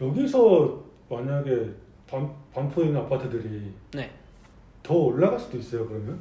여기서 만약에 반포에 있는 아파트들이 네. 더 올라갈 수도 있어요, 그러면?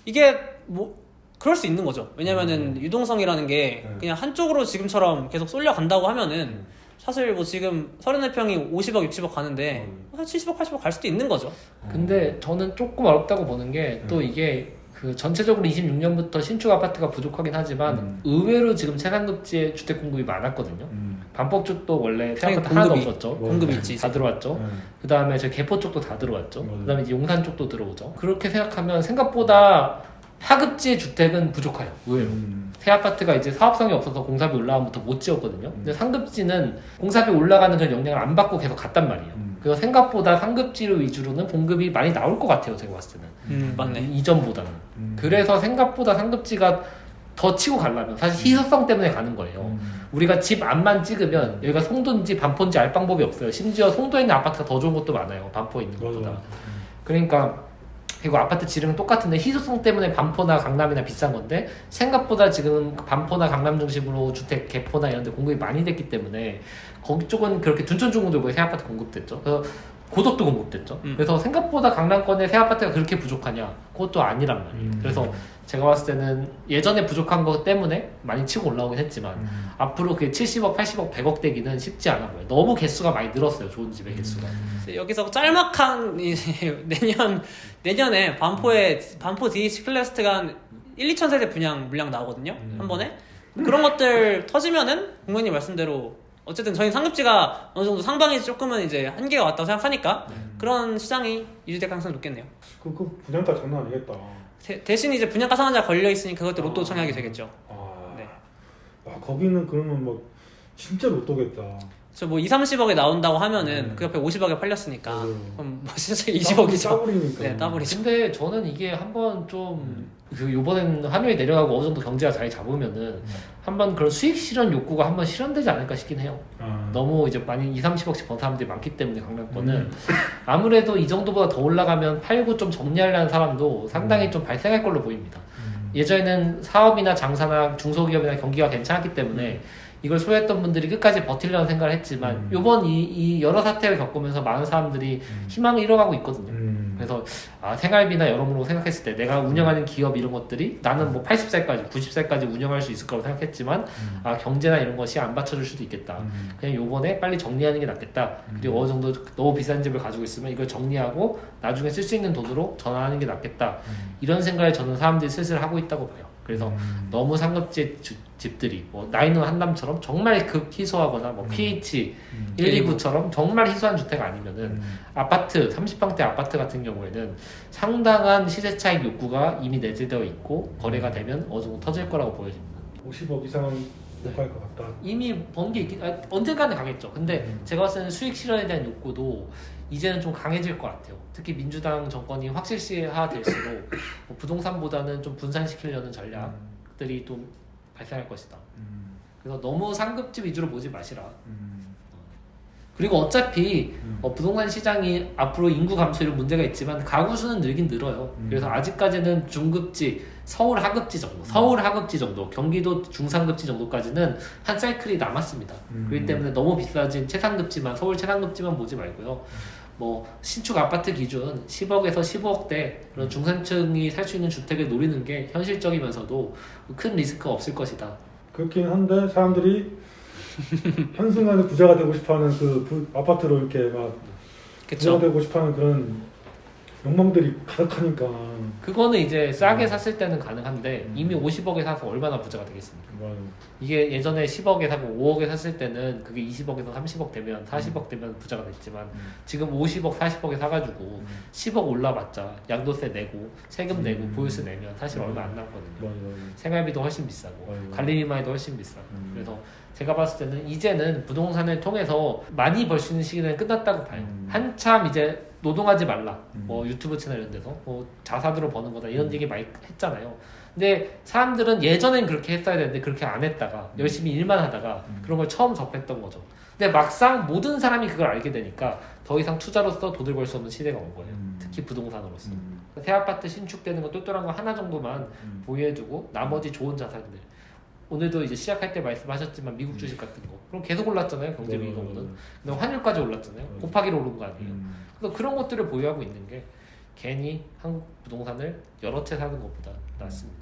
이게 뭐 그럴 수 있는 거죠. 왜냐면은 유동성이라는 게 그냥 한쪽으로 지금처럼 계속 쏠려 간다고 하면은 사실 뭐 지금 34평이 50억, 60억 가는데 70억, 80억 갈 수도 있는 거죠. 근데 저는 조금 어렵다고 보는 게 또 이게 그 전체적으로 26년부터 신축 아파트가 부족하긴 하지만 의외로 지금 최상급지의 주택 공급이 많았거든요. 반포 쪽도 원래 생각보다 하나도 없었죠. 공급이 있지. 다 들어왔죠. 그 다음에 저 개포 쪽도 다 들어왔죠. 그 다음에 이제 용산 쪽도 들어오죠. 그렇게 생각하면 생각보다 하급지의 주택은 부족해요. 의외로. 새 아파트가 이제 사업성이 없어서 공사비 올라가면부터 못 지었거든요. 근데 상급지는 공사비 올라가는 그런 영향을 안 받고 계속 갔단 말이에요. 그래서 생각보다 상급지를 위주로는 공급이 많이 나올 것 같아요. 제가 봤을 때는. 맞네. 이전보다는. 그래서 생각보다 상급지가 더 치고 가려면 사실 희소성 때문에 가는 거예요. 우리가 집 앞만 찍으면 여기가 송도인지 반포인지 알 방법이 없어요. 심지어 송도에 있는 아파트가 더 좋은 것도 많아요. 반포에 있는 것보다. 그러니까 그리고 아파트 지름은 똑같은데 희소성 때문에 반포나 강남이나 비싼 건데 생각보다 지금 반포나 강남 중심으로 주택 개포나 이런 데 공급이 많이 됐기 때문에 거기 쪽은 그렇게 둔촌중공도에 새 아파트 공급됐죠. 그래서 고속도 공급됐죠. 그래서 생각보다 강남권에 새 아파트가 그렇게 부족하냐? 그것도 아니란 말이에요. 그래서 제가 봤을 때는 예전에 부족한 것 때문에 많이 치고 올라오긴 했지만 앞으로 그 70억, 80억, 100억 되기는 쉽지 않아 보여요. 너무 개수가 많이 늘었어요. 좋은 집의 개수가. 여기서 짤막한 이제 내년에 반포 DH 클래스트가 한 1, 2천 세대 분양 물량 나오거든요. 한 번에. 그런 것들 터지면은 공무원님 말씀대로 어쨌든 저희 상급지가 어느 정도 상방이 조금은 이제 한계가 왔다고 생각하니까 그런 시장이 유지될 가능성이 높겠네요. 그 분양가 장난 아니겠다. 대신 이제 분양가 상한제가 걸려 있으니까 그것도 로또 청약이 되겠죠. 네. 거기는 그러면 뭐 진짜 로또겠다. 저 뭐 2, 30억에 나온다고 하면은 그 옆에 50억에 팔렸으니까 그럼 뭐 진짜 20억이죠. 따블이니까. 네, 따블이죠. 근데 저는 이게 한번 좀 요번엔 환율이 내려가고 어느 정도 경제가 자리 잡으면은 한번 그런 수익 실현 욕구가 한번 실현되지 않을까 싶긴 해요. 너무 이제 많이 2, 30억씩 번 사람들이 많기 때문에 강남권은 아무래도 이 정도보다 더 올라가면 팔고 좀 정리하려는 사람도 상당히 좀 발생할 걸로 보입니다. 예전에는 사업이나 장사나 중소기업이나 경기가 괜찮았기 때문에 이걸 소유했던 분들이 끝까지 버틸려는 생각을 했지만 요번 이 여러 사태를 겪으면서 많은 사람들이 희망을 잃어가고 있거든요. 그래서 생활비나 여러모로 생각했을 때 내가 운영하는 기업 이런 것들이 나는 뭐 80살까지 90살까지 운영할 수 있을 거라고 생각했지만 경제나 이런 것이 안 받쳐줄 수도 있겠다. 그냥 요번에 빨리 정리하는 게 낫겠다. 그리고 어느 정도 너무 비싼 집을 가지고 있으면 이걸 정리하고 나중에 쓸 수 있는 돈으로 전환하는 게 낫겠다. 이런 생각을 저는 사람들이 슬슬 하고 있다고 봐요. 그래서 너무 상급지 집들이 뭐 나인원 한남처럼 정말 극희소하거나 뭐 PH 129처럼 정말 희소한 주택 아니면은 아파트 30평대 아파트 같은 경우에는 상당한 시세 차익 욕구가 이미 내재되어 있고 거래가 되면 어느 정도 터질 거라고 보여집니다. 50억 이상은 못 갈 것 같다. 이미 번 게 있긴 언젠가는 강했죠. 근데 제가 봤을 때는 수익 실현에 대한 욕구도 이제는 좀 강해질 것 같아요. 특히 민주당 정권이 확실시화될수록 뭐 부동산보다는 좀 분산시키려는 전략들이 또 발생할 것이다. 그래서 너무 상급지 위주로 보지 마시라. 그리고 어차피 부동산 시장이 앞으로 인구 감소 이런 문제가 있지만 가구 수는 늘긴 늘어요. 그래서 아직까지는 중급지, 서울 하급지 정도, 경기도 중상급지 정도까지는 한 사이클이 남았습니다. 그렇기 때문에 너무 비싸진 최상급지만, 서울 최상급지만 보지 말고요. 뭐 신축 아파트 기준 10억에서 15억대 그런 중산층이 살 수 있는 주택을 노리는 게 현실적이면서도 큰 리스크가 없을 것이다. 그렇긴 한데 사람들이 한순간에 부자가 되고 싶어하는 아파트로 이렇게 막 부자가 되고 싶어하는 그런 욕망들이 가득하니까 그거는 이제 싸게 샀을 때는 가능한데 이미 50억에 사서 얼마나 부자가 되겠습니까? 이게 예전에 10억에 사고 5억에 샀을 때는 그게 20억에서 30억 되면 40억 되면 부자가 됐지만 지금 50억 40억에 사가지고 10억 올라봤자 양도세 내고 세금 내고 보유세 내면 사실 얼마 안 남거든요. 생활비도 훨씬 비싸고 관리비만해도 훨씬 비싸고 그래서 제가 봤을 때는 이제는 부동산을 통해서 많이 벌 수 있는 시기는 끝났다고 봐요. 한참 이제 노동하지 말라. 뭐 유튜브 채널 이런 데서 뭐 자사들로 버는 거다 이런 얘기 많이 했잖아요. 근데 사람들은 예전엔 그렇게 했어야 되는데 그렇게 안 했다가 열심히 일만 하다가 그런 걸 처음 접했던 거죠. 근데 막상 모든 사람이 그걸 알게 되니까 더 이상 투자로서 돈을 벌 수 없는 시대가 온 거예요. 특히 부동산으로서. 새 아파트 신축되는 거 똘똘한 거 하나 정도만 보유해두고 나머지 좋은 자산들. 오늘도 이제 시작할 때 말씀하셨지만 미국 주식 같은 거 그럼 계속 올랐잖아요. 경제비 이거보다는. 근데 환율까지 올랐잖아요. 곱하기로 오른 거 아니에요. 그래서 그런 것들을 보유하고 있는 게 괜히 한국 부동산을 여러 채 사는 것보다 낫습니다.